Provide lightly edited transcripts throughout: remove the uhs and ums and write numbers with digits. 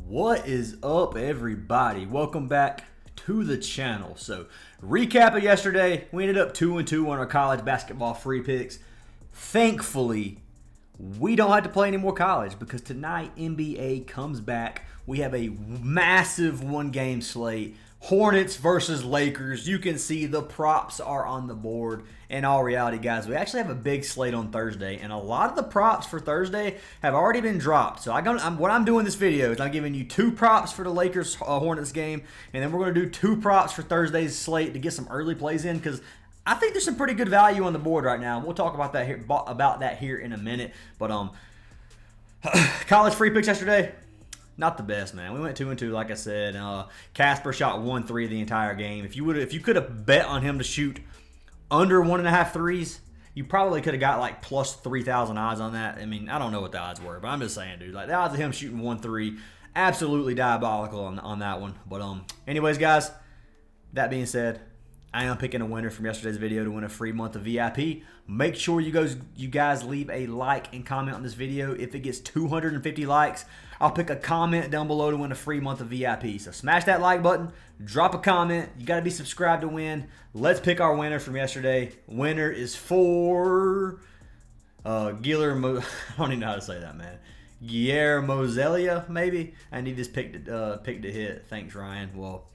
What is up, everybody? Welcome back to the channel. So, recap of yesterday, we ended up 2-2 on our college basketball free picks. Thankfully, we don't have to play any more college because tonight NBA comes back. We have a massive one-game slate. Hornets versus Lakers. You can see the props are on the board. In all reality, guys, we actually have a big slate on Thursday, and a lot of the props for Thursday have already been dropped. So what I'm doing this video is I'm giving you two props for the Lakers Hornets game, and then we're going to do two props for Thursday's slate to get some early plays in because I think there's some pretty good value on the board right now. We'll talk about that here in a minute. But college free picks yesterday. Not the best, man. We went 2-2, like I said. Casper shot 1-3 the entire game. If you could have bet on him to shoot under 1.5 threes, you probably could have got like plus 3,000 odds on that. I mean, I don't know what the odds were, but I'm just saying, dude. Like the odds of him shooting 1-3, absolutely diabolical on that one. But anyways, guys, that being said, I am picking a winner from yesterday's video to win a free month of VIP. Make sure you guys leave a like and comment on this video. If it gets 250 likes, I'll pick a comment down below to win a free month of VIP. So smash that like button, drop a comment. You got to be subscribed to win. Let's pick our winner from yesterday. Winner is for Guillermo. I don't even know how to say that, man. Guillermo Zelia, maybe. And he just picked a hit. Thanks, Ryan. Well,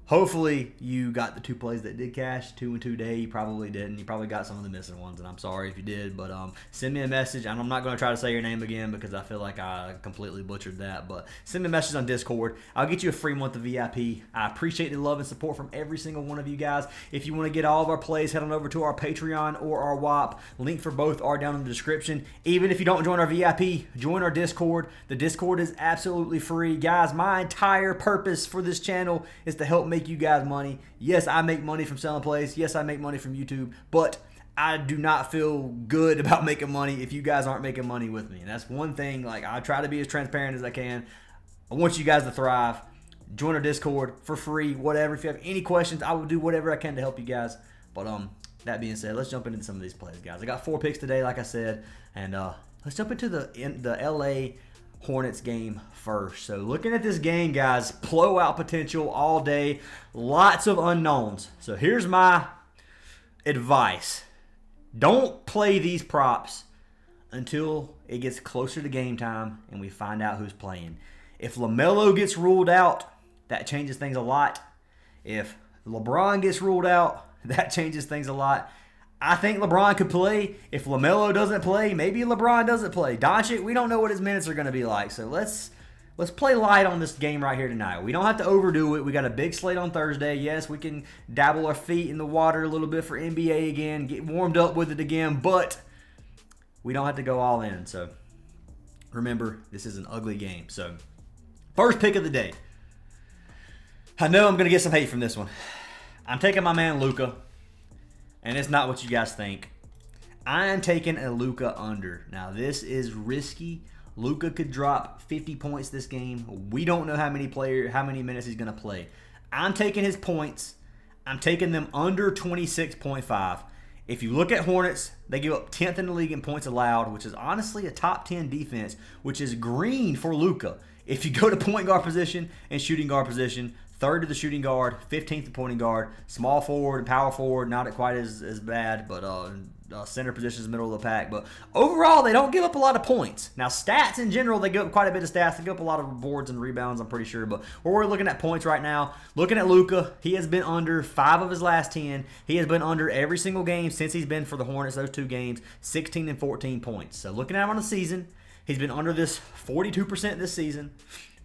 hopefully you got the two plays that did cash. 2-2 day. You probably didn't. You probably got some of the missing ones, and I'm sorry if you did. But send me a message, and I'm not going to try to say your name again because I feel like I completely butchered that. But send me a message on Discord. I'll get you a free month of VIP. I appreciate the love and support from every single one of you guys. If you want to get all of our plays, head on over to our Patreon or our WAP. Link for both are down in the description. Even if you don't join our VIP, join our Discord. The Discord is absolutely free. Guys, my entire purpose for this channel is to help make you guys money. Yes, I make money from selling plays. Yes, I make money from YouTube, but I do not feel good about making money if you guys aren't making money with me. And that's one thing, like, I try to be as transparent as I can. I want you guys to thrive. Join our Discord for free, whatever. If you have any questions, I will do whatever I can to help you guys. But that being said, let's jump into some of these plays, guys. I got 4 picks today, like I said, and let's jump into the LA Hornets game first. So looking at this game, guys, blowout potential all day, lots of unknowns. So here's my advice. Don't play these props until it gets closer to game time and we find out who's playing. If LaMelo gets ruled out, that changes things a lot. If LeBron gets ruled out, that changes things a lot. I think LeBron could play. If LaMelo doesn't play, maybe LeBron doesn't play. Doncic, we don't know what his minutes are going to be like. So let's play light on this game right here tonight. We don't have to overdo it. We got a big slate on Thursday. Yes, we can dabble our feet in the water a little bit for NBA again, get warmed up with it again, but we don't have to go all in. So remember, this is an ugly game. So first pick of the day. I know I'm going to get some hate from this one. I'm taking my man Luka. And it's not what you guys think. I am taking a Luka under. Now, this is risky. Luka could drop 50 points this game. We don't know how many minutes he's going to play. I'm taking his points. I'm taking them under 26.5. If you look at Hornets, they give up 10th in the league in points allowed, which is honestly a top 10 defense, which is green for Luka. If you go to point guard position and shooting guard position, 3rd to the shooting guard, 15th to pointing guard, small forward and power forward, not quite as bad, but center position is middle of the pack. But overall, they don't give up a lot of points. Now, stats in general, they give up quite a bit of stats. They give up a lot of boards and rebounds, I'm pretty sure. But we're looking at points right now. Looking at Luka, he has been under 5 of his last 10. He has been under every single game since he's been for the Hornets, those 2 games, 16 and 14 points. So looking at him on the season, he's been under this 42% this season.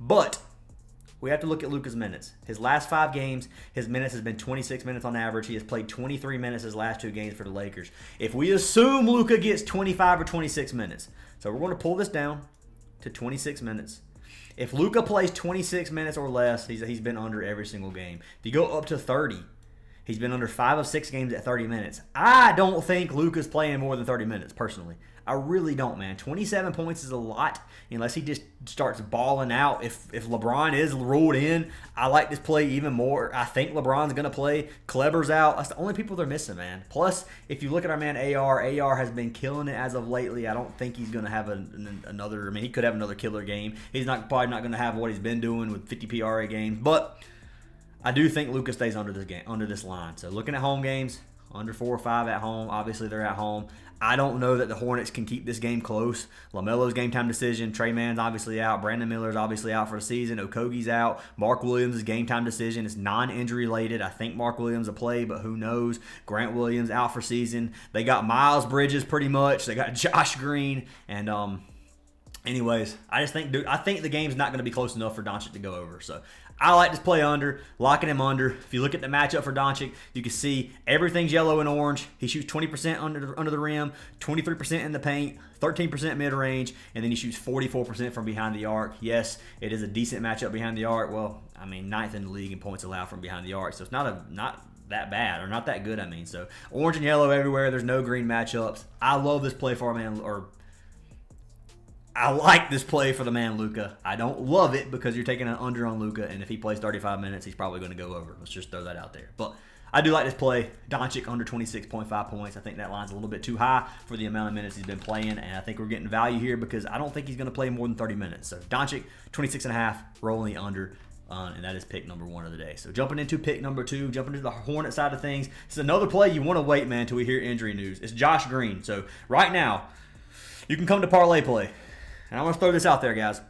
But we have to look at Luka's minutes. His last 5 games, his minutes has been 26 minutes on average. He has played 23 minutes his last 2 games for the Lakers. If we assume Luka gets 25 or 26 minutes, so we're going to pull this down to 26 minutes. If Luka plays 26 minutes or less, he's been under every single game. If you go up to 30, He's been under 5 of 6 games at 30 minutes. I don't think Luka's playing more than 30 minutes, personally. I really don't, man. 27 points is a lot unless he just starts balling out. If LeBron is ruled in, I like this play even more. I think LeBron's going to play. Kleber's out. That's the only people they're missing, man. Plus, if you look at our man AR has been killing it as of lately. I don't think he's going to have another. I mean, he could have another killer game. He's probably not going to have what he's been doing with 50 PRA games, but I do think Luka stays under this line. So looking at home games, under 4 or 5 at home. Obviously, they're at home. I don't know that the Hornets can keep this game close. LaMelo's game time decision. Trey Mann's obviously out. Brandon Miller's obviously out for the season. Okogie's out. Mark Williams' game time decision is non-injury related. I think Mark Williams will play, but who knows? Grant Williams out for season. They got Miles Bridges pretty much. They got Josh Green. And anyways, I think the game's not going to be close enough for Doncic to go over. So I like this play under, locking him under. If you look at the matchup for Doncic, you can see everything's yellow and orange. He shoots 20% under the rim, 23% in the paint, 13% mid-range, and then he shoots 44% from behind the arc. Yes, it is a decent matchup behind the arc. Well, I mean, 9th in the league in points allowed from behind the arc, so it's not that bad, or not that good, I mean. So orange and yellow everywhere. There's no green matchups. I love this play for our man, I like this play for the man Luka. I don't love it because you're taking an under on Luka, and if he plays 35 minutes, he's probably going to go over. Let's just throw that out there. But I do like this play. Doncic under 26.5 points. I think that line's a little bit too high for the amount of minutes he's been playing, and I think we're getting value here because I don't think he's going to play more than 30 minutes. So Doncic, 26.5, rolling the under. And that is pick number 1 of the day. So jumping into pick number 2, jumping into the Hornet side of things. It's another play you want to wait, man, until we hear injury news. It's Josh Green. So right now, you can come to Parlay Play. And I want to throw this out there, guys.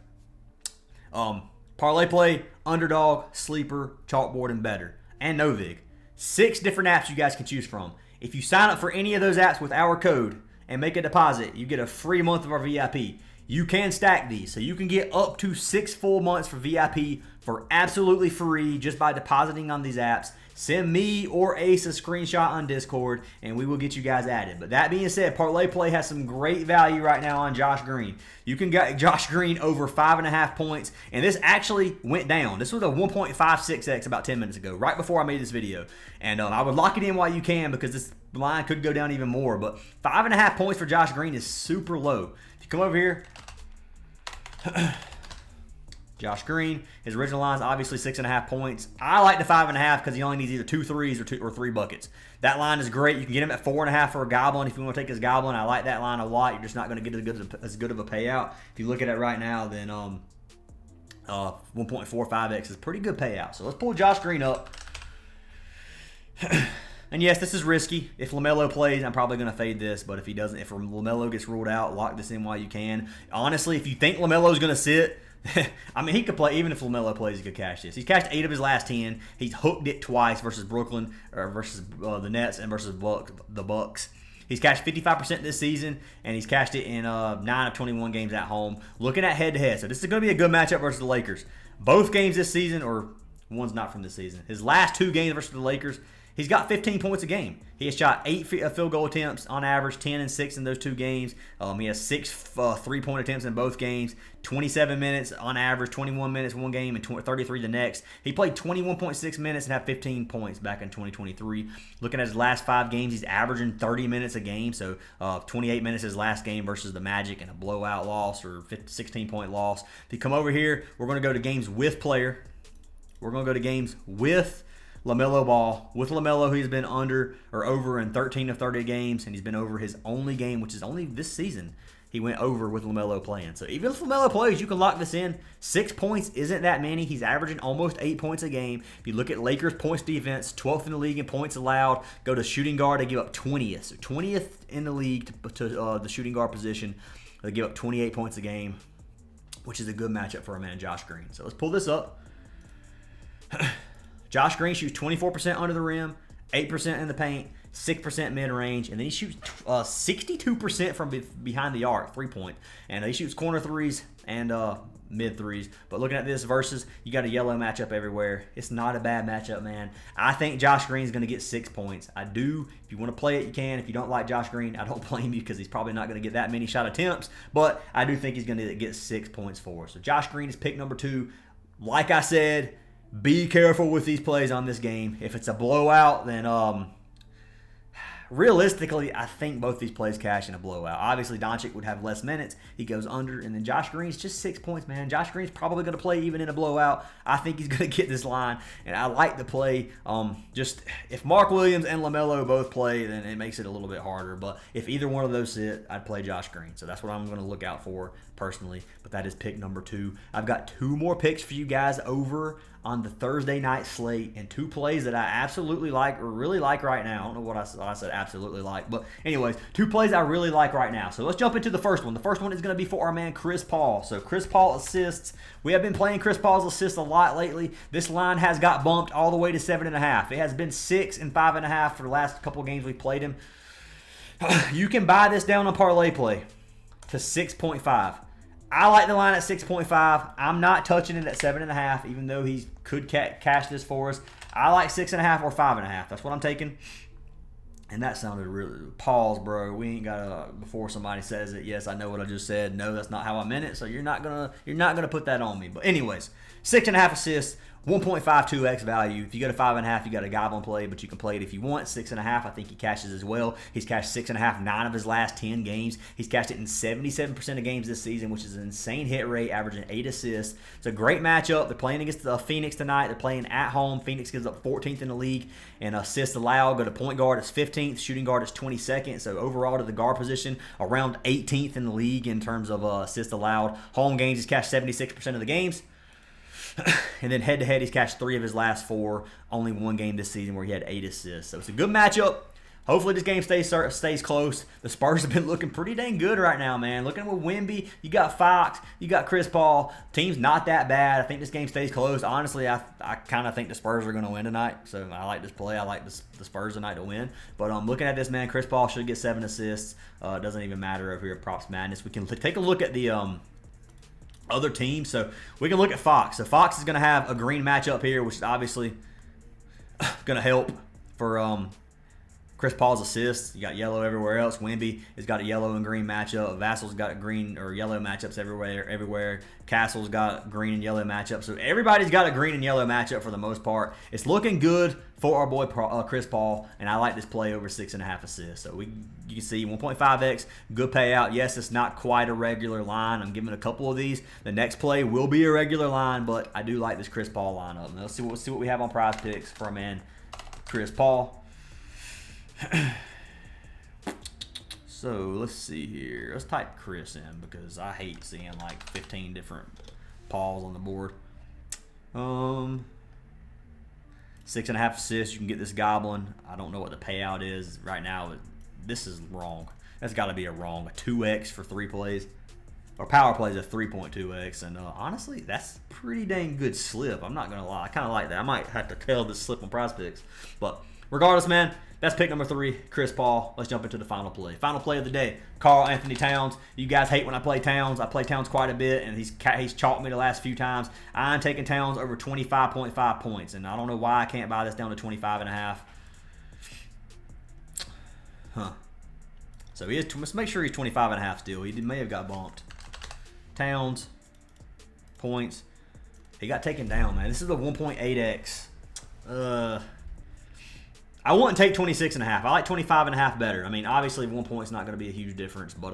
Parlay Play, Underdog, Sleeper, Chalkboard, and Better. And NOVIG. 6 different apps you guys can choose from. If you sign up for any of those apps with our code and make a deposit, you get a free month of our VIP. You can stack these. So you can get up to 6 full months for VIP for absolutely free just by depositing on these apps. Send me or Ace a screenshot on Discord, and we will get you guys added. But that being said, Parlay Play has some great value right now on Josh Green. You can get Josh Green over 5.5 points, and this actually went down. This was a 1.56x about 10 minutes ago, right before I made this video. And I would lock it in while you can because this line could go down even more. But 5.5 points for Josh Green is super low. If you come over here, Josh Green, his original line is obviously 6.5 points. I like the 5.5 because he only needs either 2 threes or 3 buckets. That line is great. You can get him at 4.5 for a goblin if you want to take his goblin. I like that line a lot. You're just not going to get as good of a payout. If you look at it right now, then 1.45x is pretty good payout. So let's pull Josh Green up. And yes, this is risky. If LaMelo plays, I'm probably going to fade this. But if he doesn't, if LaMelo gets ruled out, lock this in while you can. Honestly, if you think LaMelo's going to sit, I mean, he could play. Even if LaMelo plays, he could cash this. He's cashed 8 of his last 10. He's hooked it twice versus Brooklyn, or versus the Nets, and versus the Bucks. He's cashed 55% this season, and he's cashed it in 9 of 21 games at home. Looking at head-to-head, so this is going to be a good matchup versus the Lakers. Both games this season, or one's not from this season. His last 2 games versus the Lakers, he's got 15 points a game. He has shot 8 field goal attempts on average, 10 and 6 in those 2 games. He has 6 3-point attempts in both games, 27 minutes on average, 21 minutes one game, and 33 the next. He played 21.6 minutes and had 15 points back in 2023. Looking at his last 5 games, he's averaging 30 minutes a game, so 28 minutes his last game versus the Magic and a blowout loss or 16-point loss. If you come over here, we're going to go to games with player. We're going to go to games with LaMelo Ball. With LaMelo, he's been under or over in 13 of 30 games, and he's been over his only game, which is only this season. He went over with LaMelo playing. So even if LaMelo plays, you can lock this in. 6 points isn't that many. He's averaging almost 8 points a game. If you look at Lakers' points defense, 12th in the league in points allowed. Go to shooting guard, they give up 20th. So 20th in the league to the shooting guard position. They give up 28 points a game, which is a good matchup for our man Josh Green. So let's pull this up. Josh Green shoots 24% under the rim, 8% in the paint, 6% mid-range, and then he shoots 62% from behind the arc, 3-point. And he shoots corner threes and mid-threes. But looking at this versus, you got a yellow matchup everywhere. It's not a bad matchup, man. I think Josh Green's going to get 6 points. I do. If you want to play it, you can. If you don't like Josh Green, I don't blame you because he's probably not going to get that many shot attempts. But I do think he's going to get 6 points for us. So Josh Green is pick number 2. Like I said, Be careful with these plays on this game. If it's a blowout, then realistically, I think both these plays cash in a blowout. Obviously, Doncic would have less minutes. He goes under, and then Josh Green's just 6 points, man. Josh Green's probably going to play even in a blowout. I think he's going to get this line, and I like the play. Just if Mark Williams and LaMelo both play, then it makes it a little bit harder. But if either one of those sit, I'd play Josh Green. So that's what I'm going to look out for personally. But that is pick number 2. I've got 2 more picks for you guys over on the Thursday night slate, and 2 plays that I absolutely like or really like right now. I don't know what I said absolutely like, but anyways, 2 plays I really like right now. So let's jump into the first one. The first one is going to be for our man Chris Paul. So Chris Paul assists. We have been playing Chris Paul's assists a lot lately. This line has got bumped all the way to 7.5. It has been 6 and 5.5 for the last couple games we played him. You can buy this down on Parlay Play to 6.5. I like the line at 6.5. I'm not touching it at 7.5, even though he could cash this for us. I like 6.5 or 5.5. That's what I'm taking. And that sounded really pause, bro. We ain't gotta before somebody says it. Yes, I know what I just said. No, that's not how I meant it. So you're not gonna put that on me. But anyways, 6.5 assists. 1.52x value. If you go to 5.5, you got a goblin play, but you can play it if you want. 6.5, I think he cashes as well. He's cashed 6.5, 9 of his last 10 games. He's cashed it in 77% of games this season, which is an insane hit rate, averaging 8 assists. It's a great matchup. They're playing against Phoenix tonight. They're playing at home. Phoenix gives up 14th in the league, and assists allowed. Go to point guard, it's 15th. Shooting guard, it's 22nd. So overall to the guard position, around 18th in the league in terms of assists allowed. Home games, he's cashed 76% of the games. And then head-to-head, he's cashed 3 of his last 4. Only 1 game this season where he had 8 assists. So it's a good matchup. Hopefully this game stays close. The Spurs have been looking pretty dang good right now, man. Looking with Wemby, you got Fox, you got Chris Paul. Team's not that bad. I think this game stays close. Honestly, I kind of think the Spurs are going to win tonight. So I like this play. I like the Spurs tonight to win. But looking at this, man, Chris Paul should get 7 assists. It doesn't even matter over here at Props Madness. We can take a look at the other teams. So we can look at Fox. So Fox is going to have a green matchup here, which is obviously going to help for Chris Paul's assists. You got yellow everywhere else. Wemby has got a yellow and green matchup. Vassal's got green or yellow matchups everywhere. Castle's got green and yellow matchups. So everybody's got a green and yellow matchup for the most part. It's looking good for our boy Chris Paul, and I like this play over 6.5 assists. So you can see 1.5x, good payout. Yes, it's not quite a regular line. I'm giving a couple of these. The next play will be a regular line, but I do like this Chris Paul lineup. Now let's see what we have on Prizepicks for our man Chris Paul. So let's see here. Let's type Chris in because I hate seeing like 15 different Pauls on the board. 6.5 assists. You can get this goblin. I don't know what the payout is right now. This is wrong. That's got to be a wrong. A 2x for 3 plays. Or power plays a 3.2x. And honestly, that's pretty dang good slip. I'm not going to lie. I kind of like that. I might have to tell this slip on Prizepicks. But regardless, man, that's pick number 3, Chris Paul. Let's jump into the final play. Final play of the day, Karl-Anthony Towns. You guys hate when I play Towns. I play Towns quite a bit, and he's chalked me the last few times. I'm taking Towns over 25.5 points, and I don't know why I can't buy this down to 25.5. Huh. So he is. Let's make sure he's 25.5 still. He may have got bumped. Towns, points. He got taken down, man. This is a 1.8x. I wouldn't take 26.5. I like 25.5 better. I mean, obviously 1 point's not going to be a huge difference, but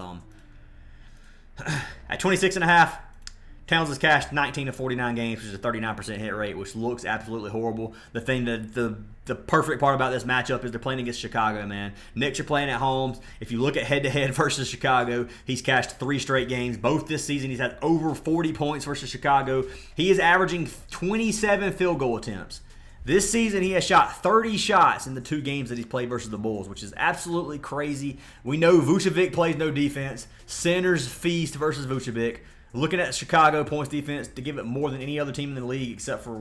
at 26.5, Towns has cashed 19 of 49 games, which is a 39% hit rate, which looks absolutely horrible. The thing that the perfect part about this matchup is they're playing against Chicago, man. Knicks are playing at home. If you look at head-to-head versus Chicago, he's cashed 3 straight games. Both this season, he's had over 40 points versus Chicago. He is averaging 27 field goal attempts. This season, he has shot 30 shots in the 2 games that he's played versus the Bulls, which is absolutely crazy. We know Vucevic plays no defense. Centers feast versus Vucevic. Looking at Chicago points defense, to give it more than any other team in the league except for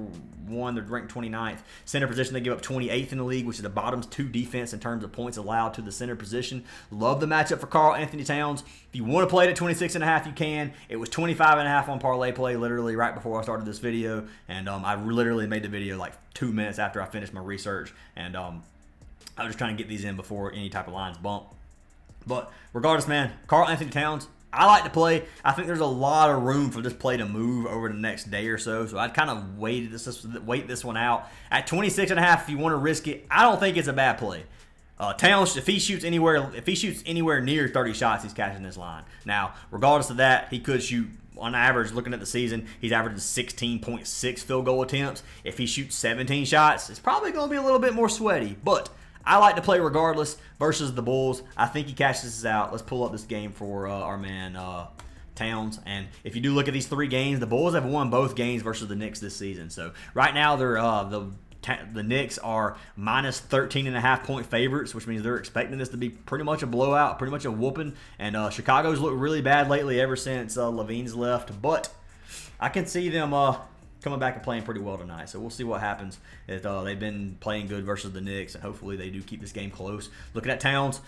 one, they're ranked 29th. Center position, they give up 28th in the league, which is the bottom's 2 defense in terms of points allowed to the center position. Love the matchup for Karl-Anthony Towns. If you want to play it at 26.5, you can. It was 25.5 on Parlay Play literally right before I started this video, and I literally made the video like 2 minutes after I finished my research, and I was just trying to get these in before any type of lines bump. But regardless, man, Karl-Anthony Towns, I like to play. I think there's a lot of room for this play to move over the next day or so. So I'd kind of wait this one out. At 26.5, if you want to risk it, I don't think it's a bad play. Towns, if he shoots anywhere near 30 shots, he's catching this line. Now, regardless of that, he could shoot, on average, looking at the season, he's averaging 16.6 field goal attempts. If he shoots 17 shots, it's probably going to be a little bit more sweaty. But I like to play regardless versus the Bulls. I think he cashes this out. Let's pull up this game for our man Towns. And if you do look at these 3 games, the Bulls have won both games versus the Knicks this season. So right now they're the Knicks are minus 13.5 point favorites, which means they're expecting this to be pretty much a blowout, pretty much a whooping. And Chicago's looked really bad lately ever since Levine's left. But I can see them coming back and playing pretty well tonight. So we'll see what happens. They've been playing good versus the Knicks, and hopefully they do keep this game close. Looking at Towns,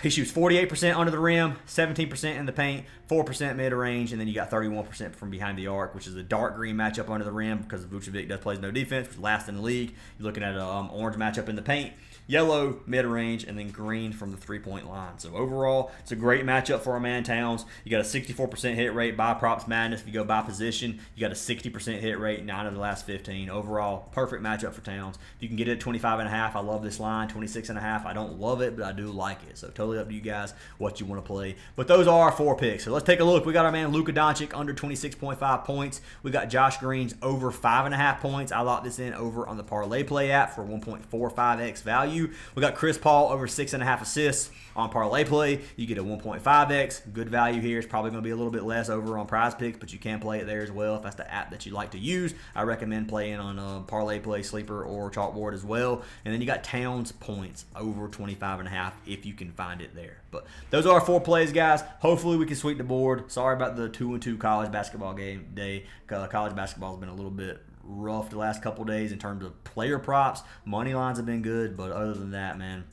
he shoots 48% under the rim, 17% in the paint, 4% mid-range, and then you got 31% from behind the arc, which is a dark green matchup under the rim because Vucevic plays no defense, which is last in the league. You're looking at an orange matchup in the paint, yellow mid-range, and then green from the three-point line. So overall, it's a great matchup for our man Towns. You got a 64% hit rate by Props Madness. If you go by position, you got a 60% hit rate, 9 of the last 15. Overall, perfect matchup for Towns. If you can get it at 25.5, I love this line. 26.5, I don't love it, but I do like it. So totally up to you guys what you want to play. But those are our 4 picks. So let's take a look. We got our man Luka Doncic under 26.5 points. We got Josh Green's over 5.5 points. I locked this in over on the Parlay Play app for 1.45x value. We got Chris Paul over 6.5 assists on Parlay Play. You get a 1.5x. Good value here. It's probably going to be a little bit less over on Prizepicks, but you can play it there as well if that's the app that you like to use. I recommend playing on Parlay Play, Sleeper, or Chalkboard as well. And then you got Towns points over 25.5 if you can find it there. But those are our 4 plays, guys. Hopefully we can sweep the board. Sorry about the 2-2 college basketball game day. College basketball has been a little bit rough the last couple days in terms of player props. Money lines have been good, but other than that, man,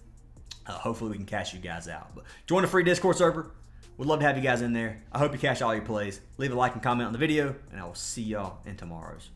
hopefully we can cash you guys out. But join the free Discord server. We'd love to have you guys in there. I hope you cash all your plays. Leave a like and comment on the video, and I will see y'all in tomorrow's.